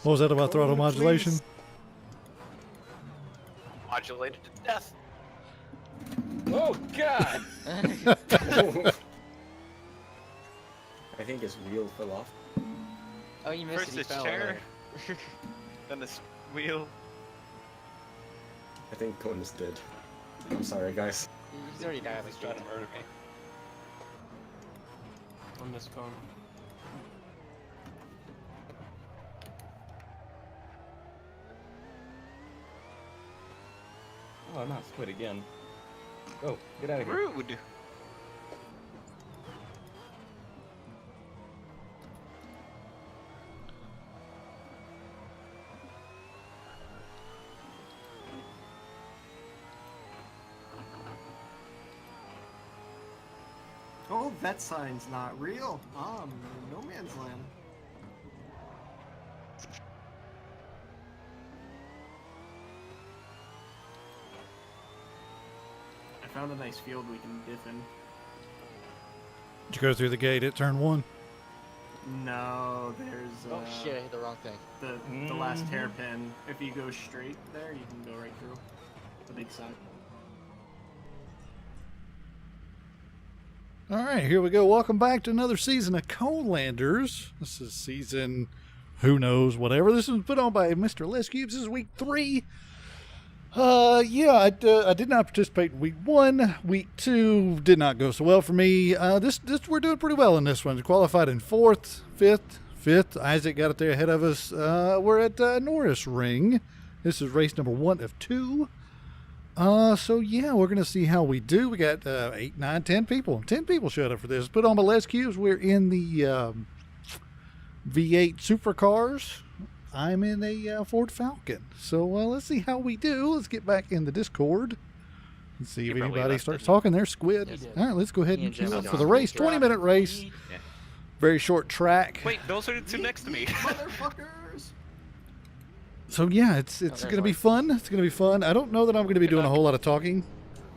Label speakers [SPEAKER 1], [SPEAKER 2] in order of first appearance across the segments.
[SPEAKER 1] What was that about throttle modulation?
[SPEAKER 2] Modulated to death.
[SPEAKER 3] Oh God! I think his wheel fell off.
[SPEAKER 4] Oh, you missed
[SPEAKER 2] First
[SPEAKER 4] it. He
[SPEAKER 2] his
[SPEAKER 4] fell
[SPEAKER 2] chair,
[SPEAKER 4] over.
[SPEAKER 2] then his wheel.
[SPEAKER 3] I think Cone is dead. I'm sorry, guys.
[SPEAKER 4] He's already died.
[SPEAKER 5] He's trying to murder me. On this phone. Oh, not Squid again. Go, get out of here.
[SPEAKER 2] Rude.
[SPEAKER 6] Oh, that sign's not real. No man's land. I found a nice field we can diff in.
[SPEAKER 1] Did you go through the gate at turn 1?
[SPEAKER 6] No, there's
[SPEAKER 4] Oh shit! I hit the wrong thing.
[SPEAKER 6] the last hairpin. If you go straight there, you can go right through the big sign.
[SPEAKER 1] All right, here we go. Welcome back to another season of Conelanders. This is season, who knows, whatever. This was put on by Mr. Les Cubes. This is week 3. Yeah, I did not participate in week 1. Week 2 did not go so well for me. This we're doing pretty well in this one. Qualified in 4th, 5th. Isaac got it there ahead of us. We're at Norisring. This is race number 1 of 2. So yeah, we're gonna see how we do. We got 8, 9, 10 people. 10 people showed up for this. Put on my Les Cubes. We're in the V8 Supercars. I'm in a Ford Falcon. So let's see how we do. Let's get back in the Discord and see if anybody starts talking. There's Squid.
[SPEAKER 4] Yes.
[SPEAKER 1] All right, let's go ahead
[SPEAKER 4] Me
[SPEAKER 1] and
[SPEAKER 4] and
[SPEAKER 1] queue
[SPEAKER 4] Jim
[SPEAKER 1] up for the race. 20-minute race.
[SPEAKER 2] Yeah.
[SPEAKER 1] Very short track.
[SPEAKER 2] Wait, those are the two next to me.
[SPEAKER 6] Motherfuckers!
[SPEAKER 1] So yeah, it's
[SPEAKER 4] there's
[SPEAKER 1] gonna be
[SPEAKER 4] one.
[SPEAKER 1] fun. It's gonna be fun. I don't know that I'm gonna be doing a whole lot of talking.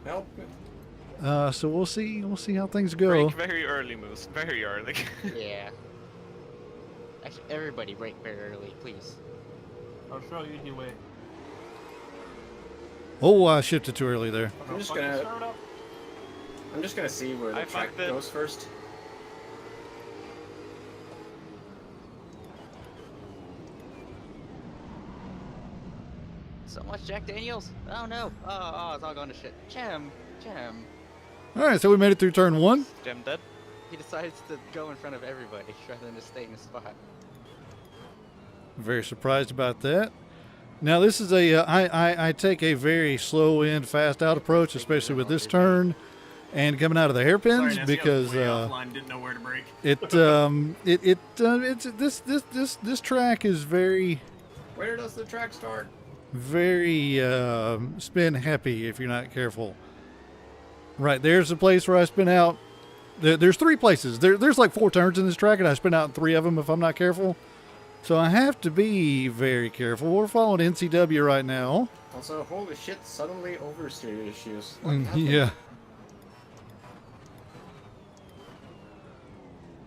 [SPEAKER 3] Help!
[SPEAKER 1] So we'll see. We'll see how things go.
[SPEAKER 2] Break very early, Moose. Very early.
[SPEAKER 4] Yeah. Actually, everybody break very early, please.
[SPEAKER 5] I'll show you the way.
[SPEAKER 1] Oh, I shifted too early there.
[SPEAKER 3] I'm just
[SPEAKER 5] Fucking
[SPEAKER 3] gonna-
[SPEAKER 5] start up.
[SPEAKER 3] I'm just gonna see where the
[SPEAKER 2] I
[SPEAKER 3] track
[SPEAKER 2] fucked it.
[SPEAKER 3] goes first.
[SPEAKER 4] So much Jack Daniels. Oh no. Oh, it's all going to shit. Jim.
[SPEAKER 1] All right, so we made it through turn 1.
[SPEAKER 2] Jim dead.
[SPEAKER 4] He decides to go in front of everybody rather than just stay in his spot.
[SPEAKER 1] Very surprised about that. Now this is I take a very slow in, fast out approach, especially with this turn and coming out of the hairpins, because
[SPEAKER 6] didn't know where to break.
[SPEAKER 1] this track is very
[SPEAKER 3] Where does the track start?
[SPEAKER 1] very spin happy if you're not careful. Right, there's the place where I spin out. There's 3 places. There's like 4 turns in this track, and I spin out in 3 of them if I'm not careful. So I have to be very careful. We're following NCW right now.
[SPEAKER 3] Also, holy shit, suddenly oversteer issues. What happened?
[SPEAKER 1] Yeah.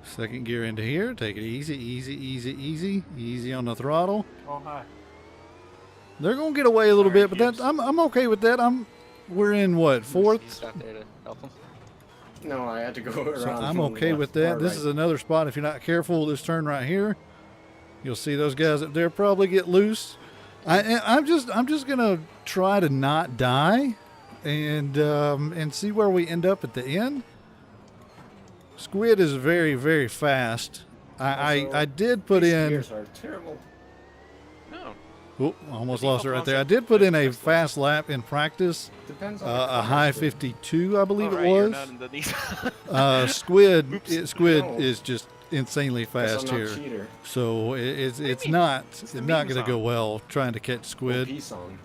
[SPEAKER 1] Second gear into here. Take it easy, easy, easy, easy. Easy on the throttle.
[SPEAKER 5] Oh, hi.
[SPEAKER 1] They're gonna get away a little
[SPEAKER 6] Sorry,
[SPEAKER 1] bit, but
[SPEAKER 6] Gibbs.
[SPEAKER 1] I'm okay with that. We're in what, 4th?
[SPEAKER 4] He's not there to help him.
[SPEAKER 3] No, I had to go around.
[SPEAKER 1] So I'm
[SPEAKER 3] from
[SPEAKER 1] okay
[SPEAKER 3] left
[SPEAKER 1] with that.
[SPEAKER 3] or
[SPEAKER 1] This
[SPEAKER 3] right.
[SPEAKER 1] is another spot. If you're not careful, this turn right here, you'll see those guys up there probably get loose. I'm just gonna try to not die, and see where we end up at the end. Squid is very, very fast. I did put
[SPEAKER 3] These
[SPEAKER 1] in.
[SPEAKER 3] gears are terrible.
[SPEAKER 2] No.
[SPEAKER 1] Oh, almost lost it right there. I did put in a fast lap in practice.
[SPEAKER 3] Depends on
[SPEAKER 1] A high 52, I believe
[SPEAKER 2] Alright,
[SPEAKER 1] it
[SPEAKER 2] you're
[SPEAKER 1] was.
[SPEAKER 2] not in the knees.
[SPEAKER 1] Squid
[SPEAKER 3] No.
[SPEAKER 1] is just insanely
[SPEAKER 3] Guess
[SPEAKER 1] fast
[SPEAKER 3] I'm not
[SPEAKER 1] here,
[SPEAKER 3] cheater.
[SPEAKER 1] so it's
[SPEAKER 2] mean?
[SPEAKER 1] not
[SPEAKER 2] It's the
[SPEAKER 1] not
[SPEAKER 2] meme
[SPEAKER 1] going to go
[SPEAKER 2] song.
[SPEAKER 1] well trying to catch Squid.
[SPEAKER 3] OP song.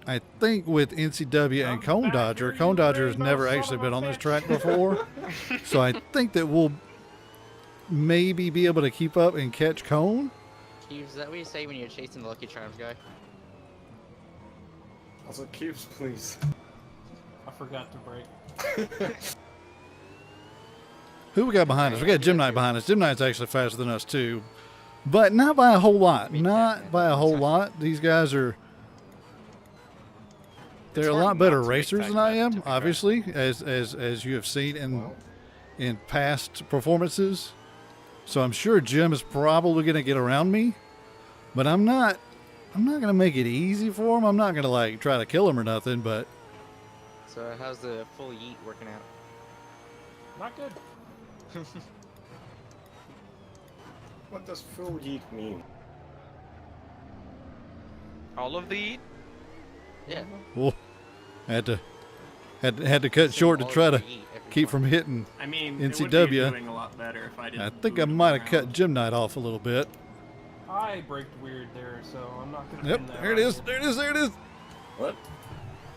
[SPEAKER 1] I think with NCW and Cone Dodger has never actually been on this track before, so I think that we'll maybe be able to keep up and catch Cone.
[SPEAKER 4] Is that what you say when you're chasing the Lucky Charms guy?
[SPEAKER 3] Also, cubes, please.
[SPEAKER 5] I forgot to break.
[SPEAKER 1] Who we got behind us? We got Gym Knight behind us. Gym Knight's actually faster than us too. but not by a whole lot.
[SPEAKER 4] I mean,
[SPEAKER 1] Not
[SPEAKER 4] Batman,
[SPEAKER 1] by a whole
[SPEAKER 4] it's
[SPEAKER 1] lot. These guys are. They're a
[SPEAKER 2] hard
[SPEAKER 1] lot
[SPEAKER 2] not
[SPEAKER 1] better
[SPEAKER 2] to
[SPEAKER 1] racers
[SPEAKER 2] make
[SPEAKER 1] than I
[SPEAKER 2] that, to
[SPEAKER 1] am,
[SPEAKER 2] be fair.
[SPEAKER 1] obviously, as you have seen
[SPEAKER 3] Well,
[SPEAKER 1] in past performances. So I'm sure Jim is probably going to get around me, but I'm not going to make it easy for him. I'm not going to like try to kill him or nothing, but
[SPEAKER 4] So how's the full yeet working out?
[SPEAKER 5] Not good.
[SPEAKER 3] what does full yeet mean?
[SPEAKER 2] All of the
[SPEAKER 4] Yeah.
[SPEAKER 1] well, I had to cut short to try to keep from hitting.
[SPEAKER 6] I mean,
[SPEAKER 1] NCW.
[SPEAKER 6] it would be doing a lot better if I didn't.
[SPEAKER 1] I think I
[SPEAKER 6] move
[SPEAKER 1] might have
[SPEAKER 6] around.
[SPEAKER 1] cut Jim Knight off a little bit.
[SPEAKER 5] I braked weird there, so I'm not gonna.
[SPEAKER 1] Yep,
[SPEAKER 5] pin that
[SPEAKER 1] there it
[SPEAKER 5] on
[SPEAKER 1] is.
[SPEAKER 5] you.
[SPEAKER 1] There it is. There it is.
[SPEAKER 3] What?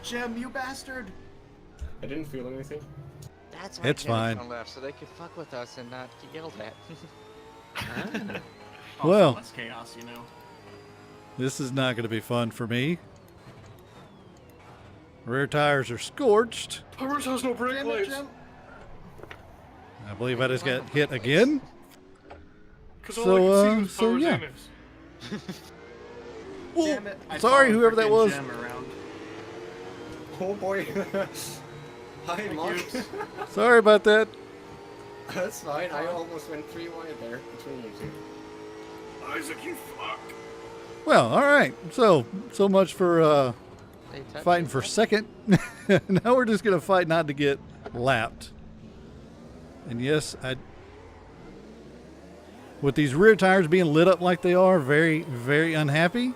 [SPEAKER 6] Jim, you bastard!
[SPEAKER 3] I didn't feel anything.
[SPEAKER 4] That's why
[SPEAKER 1] It's
[SPEAKER 4] Jim's
[SPEAKER 1] fine.
[SPEAKER 4] on left, so they could fuck with us and not get yelled at.
[SPEAKER 6] Also,
[SPEAKER 1] Well.
[SPEAKER 6] less chaos, you know.
[SPEAKER 1] This is not going to be fun for me. Rear tires are scorched.
[SPEAKER 3] Powers has no brake
[SPEAKER 6] Damn it, Jim!
[SPEAKER 1] I believe I just got hit again.
[SPEAKER 3] Because
[SPEAKER 1] So yeah. Well,
[SPEAKER 6] Damn it! I
[SPEAKER 1] sorry,
[SPEAKER 6] followed
[SPEAKER 1] whoever that
[SPEAKER 6] frickin'
[SPEAKER 1] was.
[SPEAKER 6] Jim around.
[SPEAKER 3] Oh boy. Hi, Mark.
[SPEAKER 6] Thank
[SPEAKER 1] Sorry about that.
[SPEAKER 3] That's fine. I almost went 3 wide there between you two. Isaac, you fuck.
[SPEAKER 1] Well, all right. So much for
[SPEAKER 4] They touch
[SPEAKER 1] fighting
[SPEAKER 4] it,
[SPEAKER 1] for
[SPEAKER 4] yeah.
[SPEAKER 1] second. Now we're just going to fight not to get lapped. And yes, with these rear tires being lit up like they are, very, very unhappy.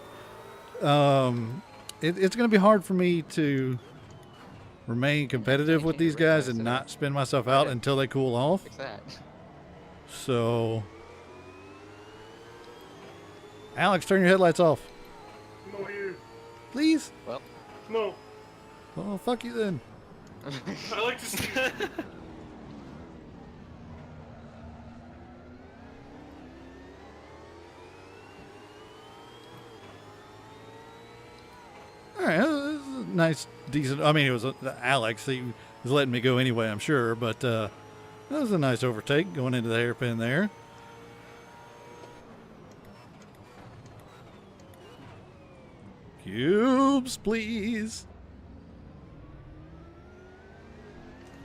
[SPEAKER 1] It's going to be hard for me to remain competitive with these guys and not spin myself out until they cool off.
[SPEAKER 4] Fix that.
[SPEAKER 1] So, Alex, turn your headlights off,
[SPEAKER 3] No, you.
[SPEAKER 1] please.
[SPEAKER 4] Well,
[SPEAKER 3] No.
[SPEAKER 1] Oh, fuck you then.
[SPEAKER 3] I like to see.
[SPEAKER 1] All right, this is a nice, decent. I mean, it was Alex. He was letting me go anyway, I'm sure. But that was a nice overtake going into the hairpin there. Cubes, please.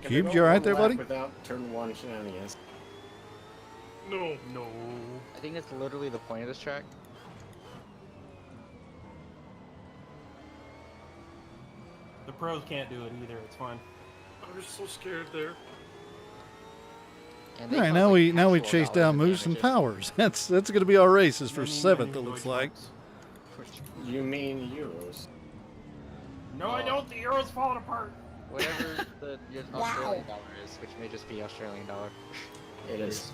[SPEAKER 1] Cubes, you all right there, buddy?
[SPEAKER 3] Without turn 1 shenanigans.
[SPEAKER 5] No.
[SPEAKER 4] I think that's literally the point of this track.
[SPEAKER 5] The pros can't do it either. It's fine.
[SPEAKER 3] I was so scared there.
[SPEAKER 4] And
[SPEAKER 1] All
[SPEAKER 4] they
[SPEAKER 1] right,
[SPEAKER 4] cause,
[SPEAKER 1] now
[SPEAKER 4] like,
[SPEAKER 1] we
[SPEAKER 4] actual
[SPEAKER 1] chase
[SPEAKER 4] dollars
[SPEAKER 1] down
[SPEAKER 4] in
[SPEAKER 1] Moose and
[SPEAKER 4] damages.
[SPEAKER 1] Powers. That's going to be our races for
[SPEAKER 5] Many,
[SPEAKER 1] 7th.
[SPEAKER 5] many
[SPEAKER 1] It looks
[SPEAKER 5] Deutsche
[SPEAKER 1] like.
[SPEAKER 5] Banks.
[SPEAKER 3] You mean euros?
[SPEAKER 5] No, I don't. The euro's falling apart.
[SPEAKER 4] Whatever the Australian dollar is, which may just be Australian dollar.
[SPEAKER 3] It is.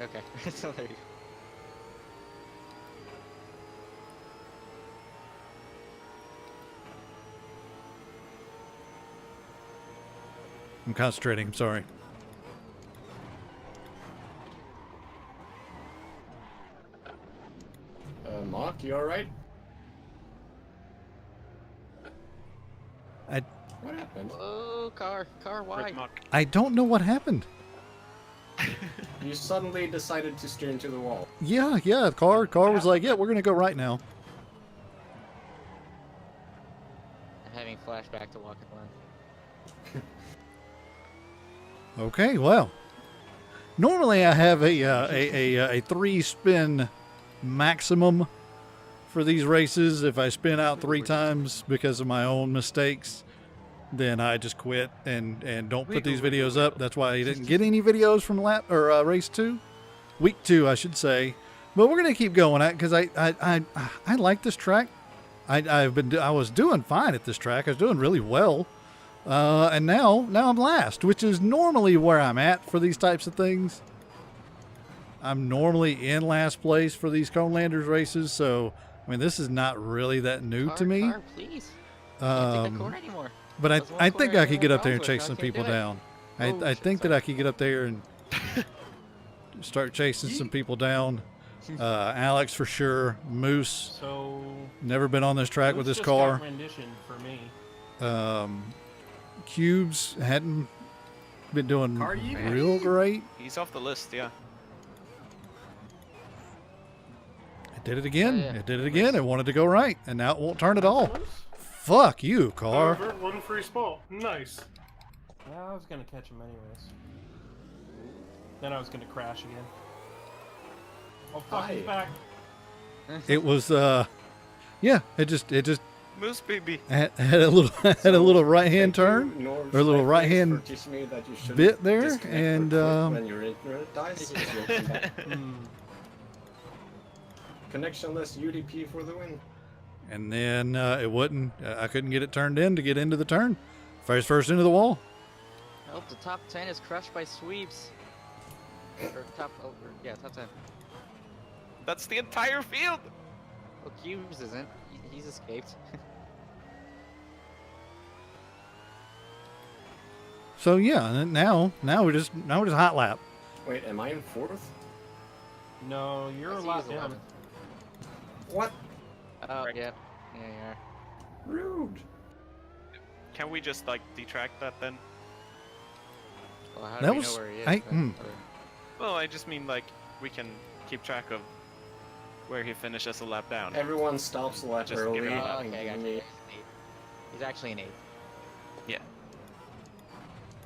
[SPEAKER 4] Okay, so there you go.
[SPEAKER 1] I'm concentrating. I'm sorry.
[SPEAKER 3] Mark, you alright?
[SPEAKER 1] I
[SPEAKER 3] What happened?
[SPEAKER 4] Oh, car, why?
[SPEAKER 2] Rick Mock.
[SPEAKER 1] I don't know what happened.
[SPEAKER 3] You suddenly decided to steer into the wall.
[SPEAKER 1] Yeah. Car was like, yeah, we're going to go right now.
[SPEAKER 4] I'm having flashback to Walk and Run.
[SPEAKER 1] Okay, well, normally I have a 3-spin maximum for these races. If I spin out 3 times because of my own mistakes, then I just quit and don't put these videos up. That's why I didn't get any videos from race 2, week 2, I should say. But we're gonna keep going because I like this track. I was doing fine at this track. I was doing really well. And now I'm last, which is normally where I'm at for these types of things. I'm normally in last place for these Conelanders races, so I mean this is not really that new to me.
[SPEAKER 4] Car, please. Can't take that corner
[SPEAKER 1] Um,
[SPEAKER 4] anymore.
[SPEAKER 1] but
[SPEAKER 4] That's one
[SPEAKER 1] I think
[SPEAKER 4] corner
[SPEAKER 1] I could get up there and
[SPEAKER 4] Brunswick,
[SPEAKER 1] chase
[SPEAKER 4] I
[SPEAKER 1] some
[SPEAKER 4] can't
[SPEAKER 1] people
[SPEAKER 4] do it.
[SPEAKER 1] down.
[SPEAKER 4] Oh,
[SPEAKER 1] I
[SPEAKER 4] shit,
[SPEAKER 1] think that
[SPEAKER 4] sorry.
[SPEAKER 1] I could get up there and start chasing some people down. Alex for sure. Moose,
[SPEAKER 5] So.
[SPEAKER 1] never been on this track with
[SPEAKER 5] Moose
[SPEAKER 1] this
[SPEAKER 5] just got
[SPEAKER 1] car.
[SPEAKER 5] rendition for me.
[SPEAKER 1] Cubes hadn't been doing
[SPEAKER 6] Car yeet.
[SPEAKER 1] real great.
[SPEAKER 2] He's off the list, yeah.
[SPEAKER 1] It did it again.
[SPEAKER 4] Oh, yeah.
[SPEAKER 1] It did it again. It wanted to go right, and now it won't turn at all. Fuck you, car.
[SPEAKER 7] However, one free spot. Nice.
[SPEAKER 6] Yeah, I was gonna catch him anyways. Then I was gonna crash again. Oh fuck, he's back.
[SPEAKER 1] It was yeah, it just
[SPEAKER 2] Moose baby.
[SPEAKER 1] had a little right hand turn or a little right hand bit there, and
[SPEAKER 3] when your internet dies, you'll come back. Connectionless UDP for the win.
[SPEAKER 1] and then it wouldn't. I couldn't get it turned in to get into the turn. First into the wall.
[SPEAKER 4] Oh, the top 10 is crushed by sweeps. Or top 10.
[SPEAKER 2] That's the entire field.
[SPEAKER 4] Well, Cubes isn't. He's escaped.
[SPEAKER 1] So yeah, and now we're just hot lap.
[SPEAKER 3] Wait, am I in fourth?
[SPEAKER 6] No, you're a
[SPEAKER 4] I see
[SPEAKER 6] lot
[SPEAKER 4] he's
[SPEAKER 6] down.
[SPEAKER 4] 11th.
[SPEAKER 3] What?
[SPEAKER 4] Oh,
[SPEAKER 2] Right.
[SPEAKER 4] yeah. Yeah, you are.
[SPEAKER 3] Rude.
[SPEAKER 2] Can we just like detract that then?
[SPEAKER 4] Well, how
[SPEAKER 1] That
[SPEAKER 4] do we
[SPEAKER 1] was-
[SPEAKER 4] know where he is?
[SPEAKER 1] I-
[SPEAKER 4] But-
[SPEAKER 1] hmm.
[SPEAKER 2] Well, I just mean like we can keep track of where he finishes a lap down.
[SPEAKER 3] Everyone stops a lap
[SPEAKER 2] Just
[SPEAKER 3] early.
[SPEAKER 2] give it
[SPEAKER 4] Oh,
[SPEAKER 2] up.
[SPEAKER 4] okay, I got you. He's an 8. He's actually an 8.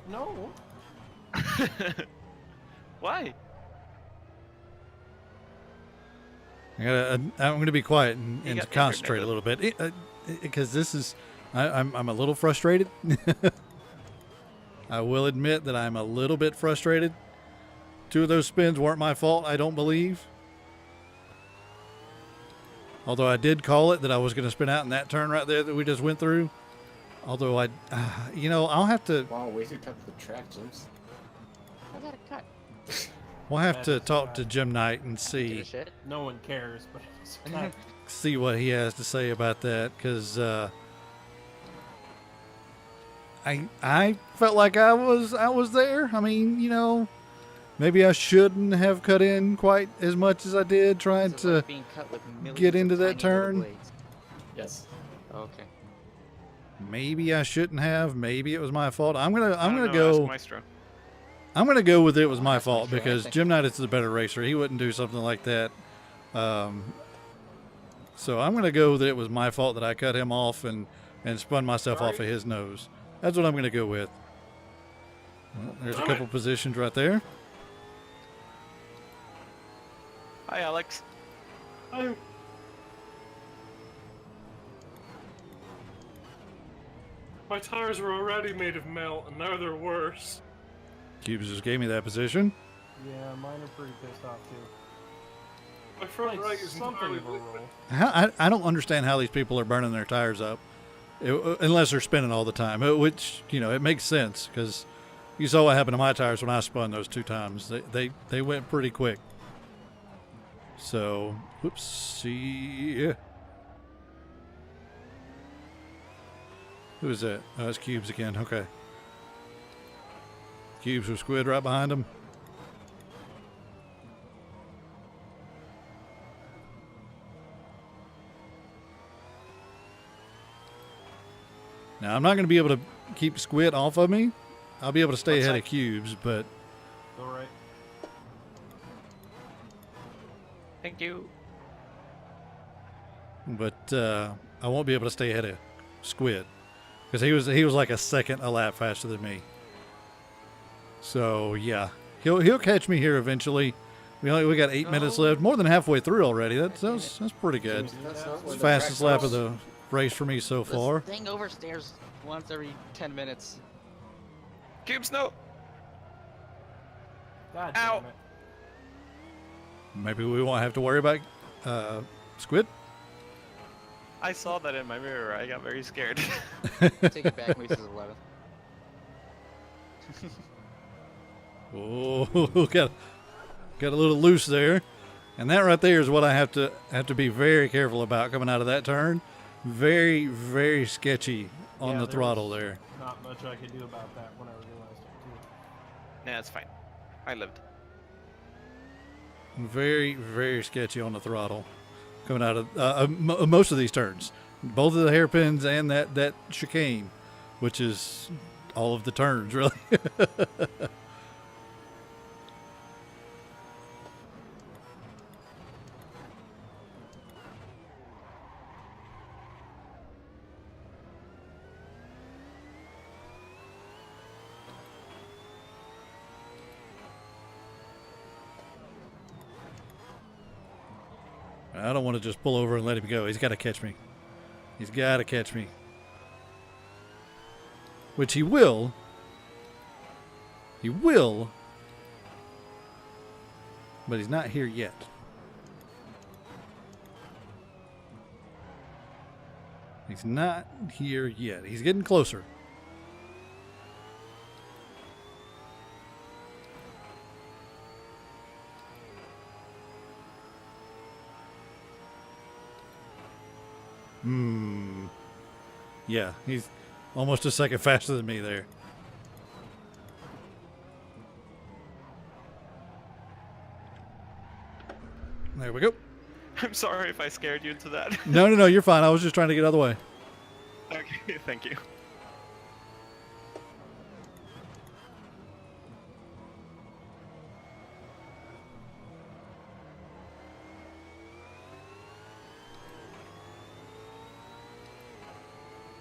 [SPEAKER 6] No.
[SPEAKER 2] Why?
[SPEAKER 1] I'm going to be quiet and
[SPEAKER 2] You got
[SPEAKER 1] concentrate a
[SPEAKER 2] internet.
[SPEAKER 1] little bit because this is I'm a little frustrated. I will admit that I'm a little bit frustrated. 2 of those spins weren't my fault, I don't believe. Although I did call it that I was going to spin out in that turn right there that we just went through. Although I'll have to.
[SPEAKER 3] Wow, way to cut the track, James.
[SPEAKER 4] I got a cut.
[SPEAKER 1] We'll have to
[SPEAKER 6] That's
[SPEAKER 1] talk
[SPEAKER 6] fine.
[SPEAKER 1] to Jim Knight and
[SPEAKER 4] Give
[SPEAKER 1] see
[SPEAKER 4] a shit.
[SPEAKER 6] No one cares, but it's not.
[SPEAKER 1] see what he has to say about that, because I felt like I was there. I mean, maybe I shouldn't have cut in quite as much as I did, trying
[SPEAKER 4] This is
[SPEAKER 1] to
[SPEAKER 4] like being cut with millions
[SPEAKER 1] get into
[SPEAKER 4] of
[SPEAKER 1] that
[SPEAKER 4] tiny little
[SPEAKER 1] turn.
[SPEAKER 4] blades.
[SPEAKER 3] Yes.
[SPEAKER 4] Okay.
[SPEAKER 1] Maybe I shouldn't have. Maybe it was my fault. I'm
[SPEAKER 2] I
[SPEAKER 1] gonna
[SPEAKER 2] don't know,
[SPEAKER 1] go.
[SPEAKER 2] ask Maestro.
[SPEAKER 1] I'm gonna go with it was my
[SPEAKER 4] That's
[SPEAKER 1] fault
[SPEAKER 4] sure, I
[SPEAKER 1] because
[SPEAKER 4] think.
[SPEAKER 1] Jim Knight is the better racer. He wouldn't do something like that. So I'm gonna go that it was my fault that I cut him off and spun myself off of his nose. That's what I'm gonna go with. Well, there's a couple positions right there.
[SPEAKER 2] Hi, Alex.
[SPEAKER 7] My tires were already made of melt, and now they're worse.
[SPEAKER 1] Cubes just gave me that position.
[SPEAKER 6] Yeah, mine are pretty pissed off too.
[SPEAKER 7] My front
[SPEAKER 6] Like
[SPEAKER 7] right is
[SPEAKER 6] something
[SPEAKER 7] entirely
[SPEAKER 6] of a roll.
[SPEAKER 1] I don't understand how these people are burning their tires up, unless they're spinning all the time. Which it makes sense because you saw what happened to my tires when I spun those 2 times. They went pretty quick. So, whoopsie. Who is that? Oh, it's Cubes again. Okay. Cubes with Squid right behind him. Now, I'm not going to be able to keep Squid off of me. I'll be able to stay ahead of Cubes, but
[SPEAKER 6] All right.
[SPEAKER 2] Thank you.
[SPEAKER 1] I won't be able to stay ahead of Squid because he was like a second a lap faster than me. So yeah, he'll catch me here eventually. We got 8 minutes left, more than halfway through already. That's pretty good.
[SPEAKER 3] That's not where
[SPEAKER 1] It's
[SPEAKER 3] the
[SPEAKER 1] fastest
[SPEAKER 3] track
[SPEAKER 1] lap of
[SPEAKER 3] goes.
[SPEAKER 1] the race for me so far.
[SPEAKER 4] This thing oversteers once every 10 minutes.
[SPEAKER 2] Cubes, no.
[SPEAKER 6] God
[SPEAKER 2] Ow.
[SPEAKER 6] damn it.
[SPEAKER 1] Maybe we won't have to worry about Squid.
[SPEAKER 2] I saw that in my mirror. I got very scared.
[SPEAKER 4] Take it back, Moose is 11th.
[SPEAKER 1] Oh, got a little loose there, and that right there is what I have to be very careful about coming out of that turn. Very, very sketchy on
[SPEAKER 6] Yeah,
[SPEAKER 1] the
[SPEAKER 6] there
[SPEAKER 1] throttle
[SPEAKER 6] was
[SPEAKER 1] there.
[SPEAKER 6] Not much I could do about that when I realized it
[SPEAKER 2] Nah, it's fine. I lived.
[SPEAKER 1] Very, very sketchy on the throttle coming out of most of these turns. Both of the hairpins and that chicane, which is all of the turns, really. I don't want to just pull over and let him go. He's got to catch me. He's got to catch me. Which he will. He will. But he's not here yet. He's not here yet. He's getting closer. Yeah, he's almost a second faster than me there. There we go.
[SPEAKER 2] I'm sorry if I scared you into that.
[SPEAKER 1] No, you're fine. I was just trying to get out of the way.
[SPEAKER 2] Okay, thank you.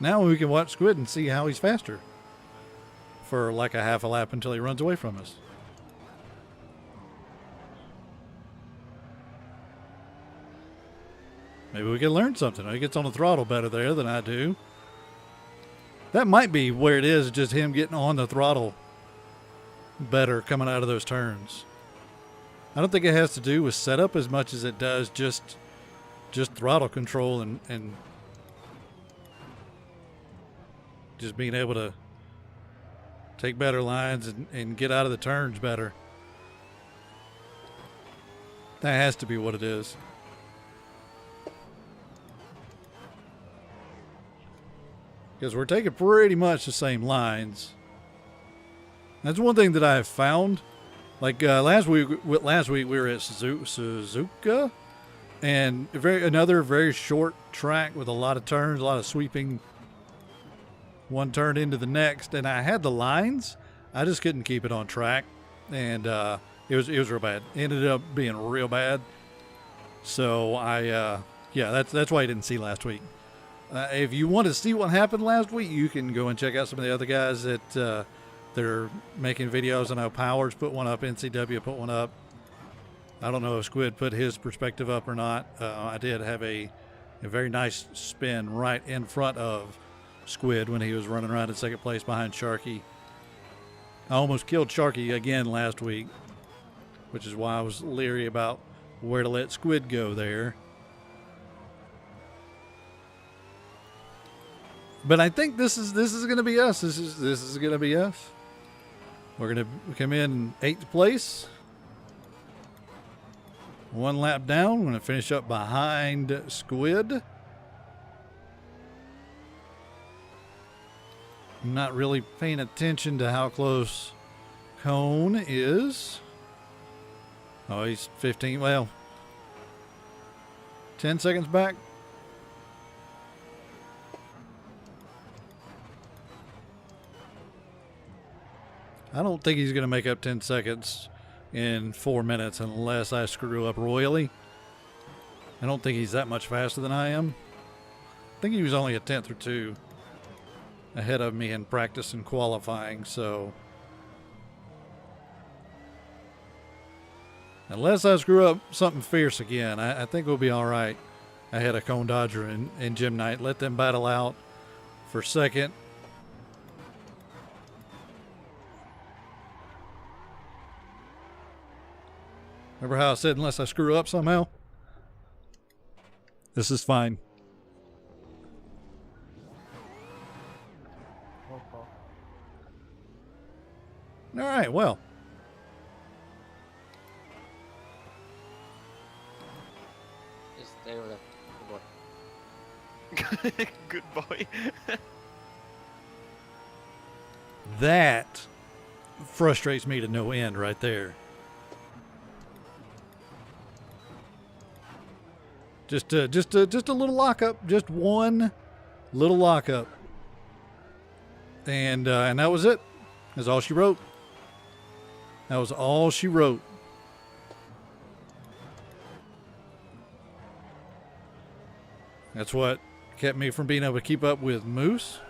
[SPEAKER 1] Now we can watch Squid and see how he's faster for like a half a lap until he runs away from us. Maybe we can learn something. He gets on the throttle better there than I do. That might be where it is, just him getting on the throttle better coming out of those turns. I don't think it has to do with setup as much as it does just throttle control and just being able to take better lines and get out of the turns better. That has to be what it is. Because we're taking pretty much the same lines. That's one thing that I have found. Like last week we were at Suzuka, and another very short track with a lot of turns, a lot of sweeping. One turn into the next, and I had the lines. I just couldn't keep it on track, and it was real bad. It ended up being real bad. So that's why I didn't see last week. If you want to see what happened last week, you can go and check out some of the other guys that they're making videos. I know Powers put one up, NCW put one up. I don't know if Squid put his perspective up or not. I did have a very nice spin right in front of Squid when he was running around in second place behind Sharky. I almost killed Sharky again last week, which is why I was leery about where to let Squid go there. But I think this is going to be us. This is going to be us. We're going to come in 8th place. One lap down. We're going to finish up behind Squid. I'm not really paying attention to how close Cone is. Oh, he's 15. Well, 10 seconds back. I don't think he's going to make up 10 seconds in 4 minutes unless I screw up royally. I don't think he's that much faster than I am. I think he was only a 10th or 2 ahead of me in practice and qualifying, so unless I screw up something fierce again, I think we'll be all right ahead of Cone Dodger and Jim Knight. Let them battle out for second. Remember how I said unless I screw up somehow? This is fine. All right, well.
[SPEAKER 4] Just stay with it.
[SPEAKER 2] Good boy.
[SPEAKER 1] That frustrates me to no end right there. Just a little lockup, just one little lockup, and that was it. That's all she wrote. That was all she wrote. That's what kept me from being able to keep up with Moose.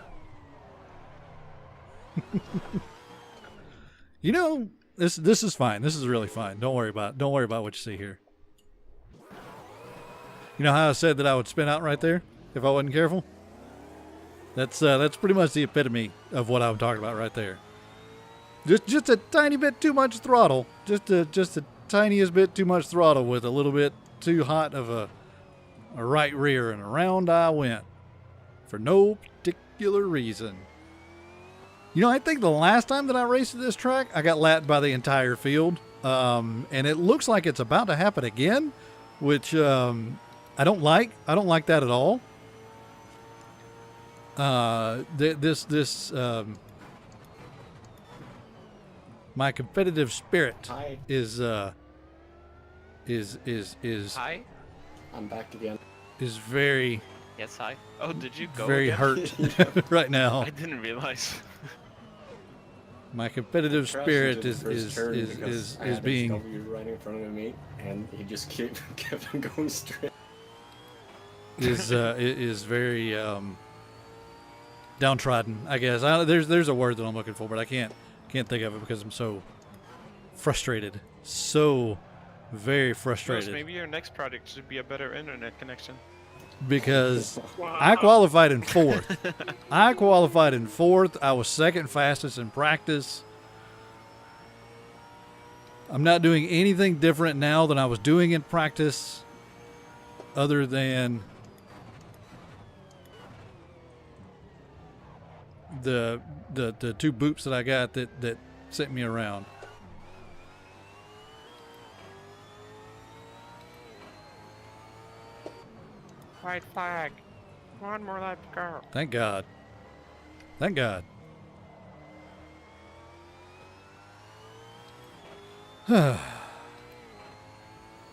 [SPEAKER 1] You know, this is fine. This is really fine. Don't worry about what you see here. You know how I said that I would spin out right there if I wasn't careful? That's pretty much the epitome of what I'm talking about right there. Just a tiny bit too much throttle. Just the tiniest bit too much throttle with a little bit too hot of a right rear, and around I went for no particular reason. You know, I think the last time that I raced at this track, I got lapped by the entire field. And it looks like it's about to happen again, which I don't like. I don't like that at all. My competitive spirit
[SPEAKER 3] Hi.
[SPEAKER 1] is
[SPEAKER 2] Hi.
[SPEAKER 3] I'm back again.
[SPEAKER 1] is very
[SPEAKER 2] Yes, hi. Oh, did you go?
[SPEAKER 1] very
[SPEAKER 2] again?
[SPEAKER 1] hurt right now.
[SPEAKER 2] I didn't realize.
[SPEAKER 1] My competitive
[SPEAKER 3] Crashed
[SPEAKER 1] spirit
[SPEAKER 3] into the first turn because I
[SPEAKER 1] is
[SPEAKER 3] had
[SPEAKER 1] being
[SPEAKER 3] XW right in front of me, and he just kept on going straight.
[SPEAKER 1] is very downtrodden, I guess. There's a word that I'm looking for, but I can't think of it because I'm so frustrated. So very
[SPEAKER 2] Rose,
[SPEAKER 1] frustrated.
[SPEAKER 2] maybe your next project should be a better internet connection.
[SPEAKER 1] Because
[SPEAKER 7] Wow.
[SPEAKER 1] I qualified in fourth. I was second fastest in practice. I'm not doing anything different now than I was doing in practice, other than the two boops that I got that sent me around.
[SPEAKER 2] White flag. One more lap to go.
[SPEAKER 1] Thank God. Thank God.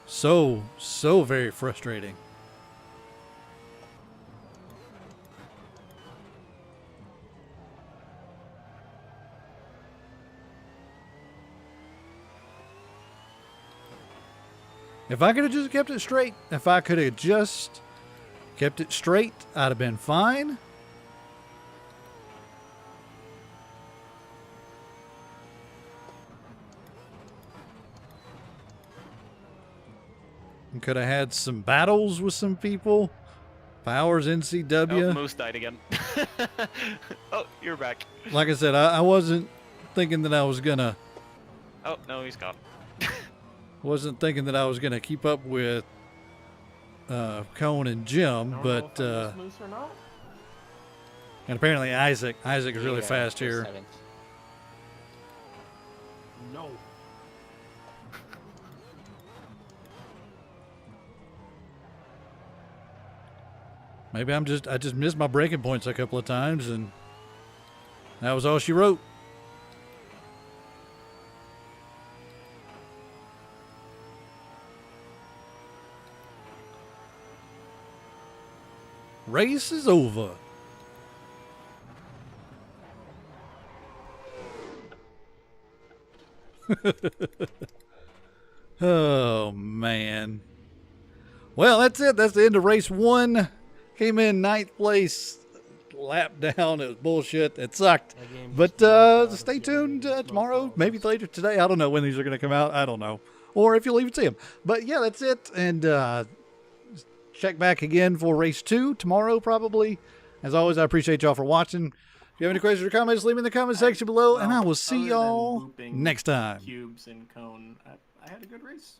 [SPEAKER 1] So very frustrating. If I could have just kept it straight, if I could have just kept it straight, I'd have been fine. And could have had some battles with some people. Powers NCW.
[SPEAKER 2] Oh, Moose died again. Oh, you're back.
[SPEAKER 1] Like I said, I wasn't thinking that I was gonna.
[SPEAKER 2] Oh, no, he's gone.
[SPEAKER 1] Wasn't thinking that I was gonna keep up with Cone and Jim,
[SPEAKER 6] I don't
[SPEAKER 1] but
[SPEAKER 6] know if I was loose or not.
[SPEAKER 1] and apparently Isaac is really
[SPEAKER 4] Yeah,
[SPEAKER 1] fast
[SPEAKER 4] for
[SPEAKER 1] here.
[SPEAKER 4] seventh.
[SPEAKER 6] No.
[SPEAKER 1] Maybe I just missed my breaking points a couple of times, and that was all she wrote. Race is over. Oh, man. Well, that's it. That's the end of race one. Came in ninth place. Lap down. It was bullshit. It sucked.
[SPEAKER 6] That game
[SPEAKER 1] But
[SPEAKER 6] just moved out
[SPEAKER 1] stay
[SPEAKER 6] of
[SPEAKER 1] tuned
[SPEAKER 6] the
[SPEAKER 1] tomorrow, maybe later today. I don't know when these are going to come out. I don't know. Or if you'll even see them. But yeah, that's it. And check back again for race two tomorrow, probably. As always, I appreciate y'all for watching. If you have any questions or comments, leave them in the comment section below. And I will see
[SPEAKER 6] Other than
[SPEAKER 1] y'all
[SPEAKER 6] looping
[SPEAKER 1] next time.
[SPEAKER 6] Cubes and cone. I had a good race.